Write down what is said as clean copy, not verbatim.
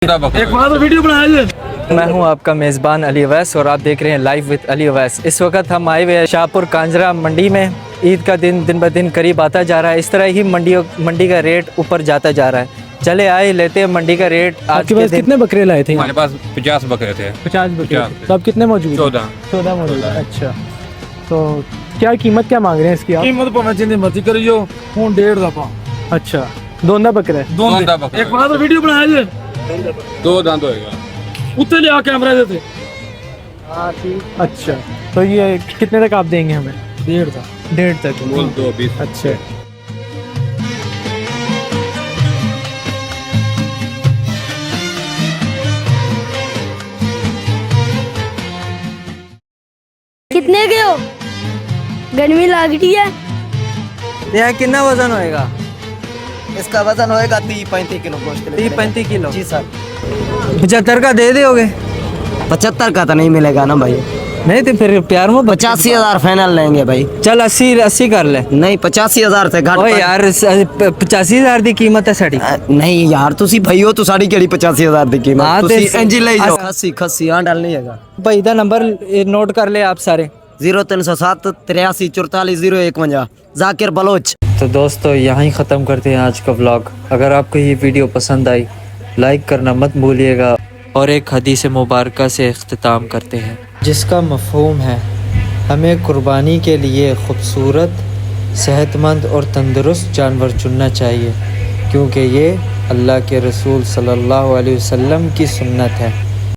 एक बार वीडियो बनाया। मैं हूं आपका मेज़बान अली अवैस और आप देख रहे हैं लाइव विद अली अवैस। इस वक्त हम आए हुए हैं शाहपुर कांजरा मंडी में। ईद का दिन दिन ब दिन करीब आता जा रहा है। इस तरह ही मंडी का रेट ऊपर जाता जा रहा है। चले आए लेते हैं मंडी का रेट। आपके पास कितने बकरे लाए थे? हमारे पास 50 बकरे थे। 50 बकरे। तो अब कितने मौजूद? 14 मौजूद। अच्छा, तो क्या कीमत क्या मांग रहे हैं इसकी आप? कीमत पाना चाहिए मती करियो हूं 1.5 दा पा। अच्छा, दोंदा बकरे। दोंदा बकरे। एक बार वीडियो बनाया जे 2 दांत होएगा। उत्ते ले आ कैमरा देते। हाँ ठीक। अच्छा, तो ये कितने तक आप देंगे हमें? 1.5 दा। 1.5 तक। बोल 2.20। अच्छा, कितने के हो? गर्मी लग रही है। यह कितना वजन होएगा? इसका वजन होएगा 30-35 किलो गोश्त। 30-35 किलो। जी सर। 75 का दे दोगे? 75 का तो नहीं मिलेगा ना भाई। नहीं तो फिर प्यार में 85,000 फाइनल लेंगे भाई। चल 80 कर ले। नहीं 85,000 से घट। ओए यार 85,000 की कीमत है साड़ी। नहीं यार तुसी भाई हो तो साड़ी केड़ी 85,000 दी हाँ, कीमत। तुसी तो इंजी ले जाओ। खस्सी हां डालनी हैगा भाई इधर नंबर नोट कर ले आप सारे। 0307 83 44 051 जाकिर बलोच। तो दोस्तों यहाँ ही ख़त्म करते हैं आज का व्लॉग। अगर आपको ये वीडियो पसंद आई लाइक करना मत भूलिएगा और एक हदीस मुबारक से इख्तिताम करते हैं जिसका मफ़हूम है हमें कुर्बानी के लिए ख़ूबसूरत, सेहतमंद और तंदुरुस्त जानवर चुनना चाहिए क्योंकि ये अल्लाह के रसूल सल्लल्लाहु अलैहि वसल्लम की सुन्नत है।